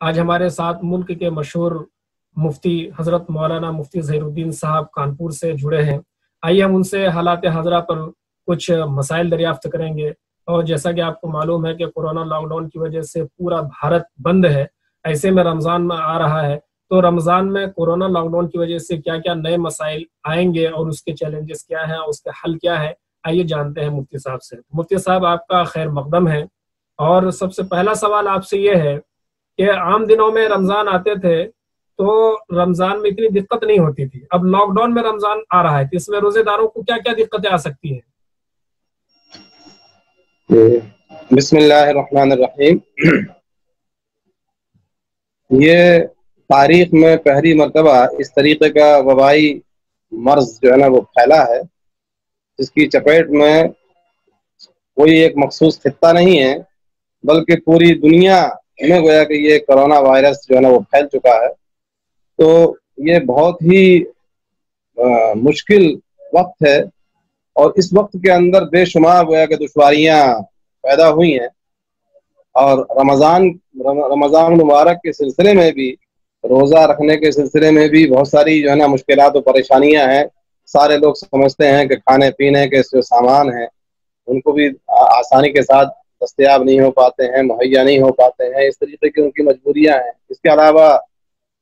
آج ہمارے ساتھ ملک کے مشہور مفتی حضرت مولانا مفتی ظہیر الدین صاحب کانپور سے جڑے ہیں۔ آئیے ہم ان سے حالات حاضرہ پر کچھ مسائل دریافت کریں گے۔ اور جیسا کہ آپ کو معلوم ہے کہ کورونا لاک ڈاؤن کی وجہ سے پورا بھارت بند ہے، ایسے میں رمضان میں آ رہا ہے، تو رمضان میں کورونا لاک ڈاؤن کی وجہ سے کیا کیا نئے مسائل آئیں گے اور اس کے چیلنجز کیا ہیں اور اس کے حل کیا ہے، آئیے جانتے ہیں مفتی صاحب سے۔ مفتی صاحب آپ کا خیر مقدم ہے، اور سب سے پہلا سوال آپ سے یہ ہے کہ عام دنوں میں رمضان آتے تھے تو رمضان میں اتنی دقت نہیں ہوتی تھی، اب لاک ڈاؤن میں رمضان آ رہا ہے تو اس میں روزے داروں کو کیا کیا دقتیں آ سکتی ہیں؟ بسم اللہ الرحمن الرحیم۔ یہ تاریخ میں پہلی مرتبہ اس طریقے کا وبائی مرض جو ہے نا وہ پھیلا ہے، جس کی چپیٹ میں کوئی ایک مخصوص خطہ نہیں ہے بلکہ پوری دنیا میں گویا کہ یہ کرونا وائرس جو ہے نا وہ پھیل چکا ہے۔ تو یہ بہت ہی مشکل وقت ہے، اور اس وقت کے اندر بے شمار گویا کہ دشواریاں پیدا ہوئی ہیں، اور رمضان مبارک کے سلسلے میں بھی، روزہ رکھنے کے سلسلے میں بھی بہت ساری جو ہے نا مشکلات و پریشانیاں ہیں۔ سارے لوگ سمجھتے ہیں کہ کھانے پینے کے جو سامان ہیں ان کو بھی آسانی کے ساتھ دستیاب نہیں ہو پاتے ہیں، مہیا نہیں ہو پاتے ہیں، اس طریقے کی ان کی مجبوریاں ہیں۔ اس کے علاوہ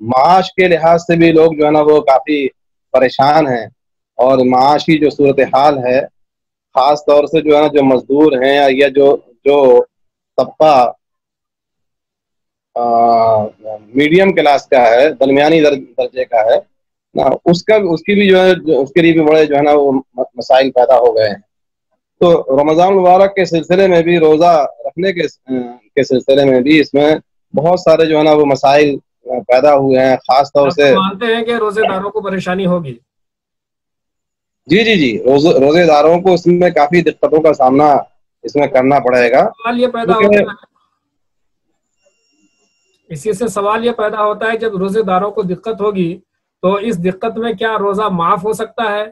معاش کے لحاظ سے بھی لوگ جو ہے نا وہ کافی پریشان ہیں، اور معاشی جو صورتحال ہے، خاص طور سے جو ہے نا جو مزدور ہیں یا جو طبقہ میڈیم کلاس کا ہے، درمیانی درجے کا ہے، اس کی بھی جو ہے اس کے لیے بھی بڑے جو ہے نا وہ مسائل پیدا ہو گئے ہیں۔ تو رمضان مبارک کے سلسلے میں بھی، روزہ رکھنے کے سلسلے میں بھی اس میں بہت سارے جو ہے نا وہ مسائل پیدا ہوئے ہیں، خاص طور سے مانتے ہیں کہ روزے داروں کو پریشانی ہوگی؟ جی روزے داروں کو اس میں کافی دقتوں کا سامنا اس میں کرنا پڑے گا۔ سوال یہ پیدا ہوتا ہے، اسی سے سوال یہ پیدا ہوتا ہے، جب روزے داروں کو دقت ہوگی تو اس دقت میں کیا روزہ معاف ہو سکتا ہے،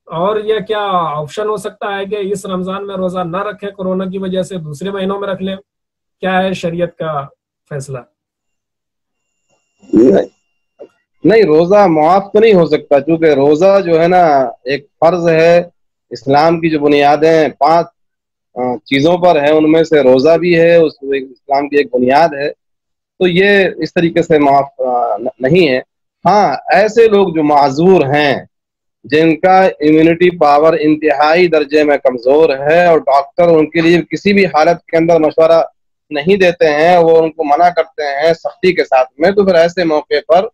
اور یہ کیا آپشن ہو سکتا ہے کہ اس رمضان میں روزہ نہ رکھیں کورونا کی وجہ سے، دوسرے مہینوں میں رکھ لیں؟ کیا ہے شریعت کا فیصلہ؟ نہیں، روزہ معاف تو نہیں ہو سکتا، کیونکہ روزہ جو ہے نا ایک فرض ہے۔ اسلام کی جو بنیادیں 5 چیزوں پر ہیں، ان میں سے روزہ بھی ہے، اسلام کی ایک بنیاد ہے، تو یہ اس طریقے سے معاف نہیں ہے۔ ہاں، ایسے لوگ جو معذور ہیں، جن کا امیونٹی پاور انتہائی درجے میں کمزور ہے اور ڈاکٹر ان کے لیے کسی بھی حالت کے اندر مشورہ نہیں دیتے ہیں، وہ ان کو منع کرتے ہیں سختی کے ساتھ میں، تو پھر ایسے موقع پر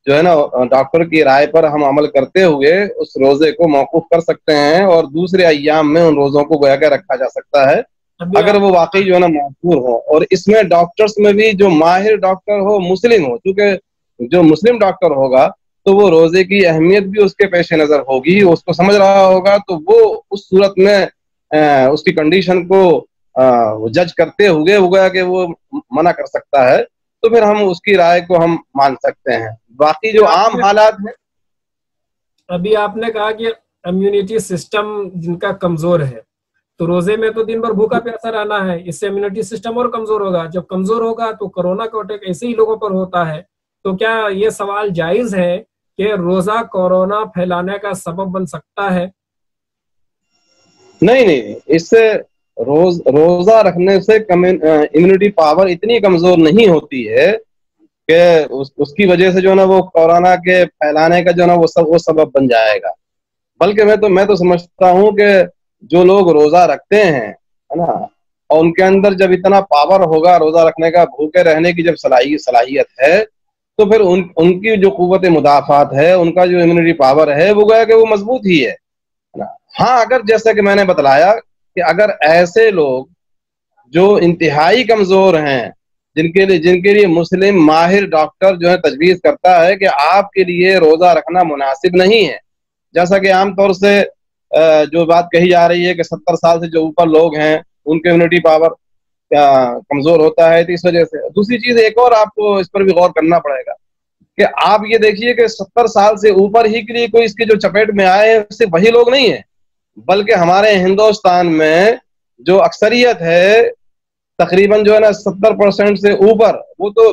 جو ہے نا ڈاکٹر کی رائے پر ہم عمل کرتے ہوئے اس روزے کو موقوف کر سکتے ہیں، اور دوسرے ایام میں ان روزوں کو گویا کہ رکھا جا سکتا ہے اگر وہ واقعی جو ہے نا معذور ہو۔ اور اس میں ڈاکٹرز میں بھی جو ماہر ڈاکٹر ہو، مسلم ہو، کیونکہ جو مسلم ڈاکٹر ہوگا تو وہ روزے کی اہمیت بھی اس کے پیش نظر ہوگی، اس کو سمجھ رہا ہوگا، تو وہ اس صورت میں اس کی کنڈیشن کو جج کرتے ہوئے وہ گویا کہ وہ منع کر سکتا ہے، تو پھر ہم اس کی رائے کو ہم مان سکتے ہیں۔ باقی جو عام حالات ہیں، ابھی آپ نے کہا کہ امیونٹی سسٹم جن کا کمزور ہے، تو روزے میں تو دن بھر بھوکا پیاسا رہنا ہے، اس سے امیونٹی سسٹم اور کمزور ہوگا، جب کمزور ہوگا تو کورونا کا اٹیک ایسے ہی لوگوں پر ہوتا ہے، تو کیا یہ سوال جائز ہے کہ روزہ کورونا پھیلانے کا سبب بن سکتا ہے؟ نہیں، اس سے روزہ رکھنے سے امیونٹی پاور اتنی کمزور نہیں ہوتی ہے کہ اس کی وجہ سے جو ہے نا وہ کورونا کے پھیلانے کا جو ہے نا وہ سبب بن جائے گا، بلکہ میں تو سمجھتا ہوں کہ جو لوگ روزہ رکھتے ہیں نا، اور ان کے اندر جب اتنا پاور ہوگا روزہ رکھنے کا، بھوکے رہنے کی جب صلاحیت ہے، تو پھر ان کی جو قوت مدافعت ہے، ان کا جو امیونٹی پاور ہے، وہ گویا کہ وہ مضبوط ہی ہے۔ ہاں، اگر جیسا کہ میں نے بتلایا کہ اگر ایسے لوگ جو انتہائی کمزور ہیں، جن کے لیے مسلم ماہر ڈاکٹر جو ہے تجویز کرتا ہے کہ آپ کے لیے روزہ رکھنا مناسب نہیں ہے، جیسا کہ عام طور سے جو بات کہی جا رہی ہے کہ 70 سال سے جو اوپر لوگ ہیں ان کے امیونٹی پاور کمزور ہوتا ہے، تو اس وجہ سے۔ دوسری چیز ایک اور آپ کو اس پر بھی غور کرنا پڑے گا کہ آپ یہ دیکھیے کہ 70 سال سے اوپر ہی کے لیے کوئی اس کی جو چپیٹ میں آئے ہیں صرف وہی لوگ نہیں ہیں، بلکہ ہمارے ہندوستان میں جو اکثریت ہے تقریباً جو ہے نا 70% سے اوپر، وہ تو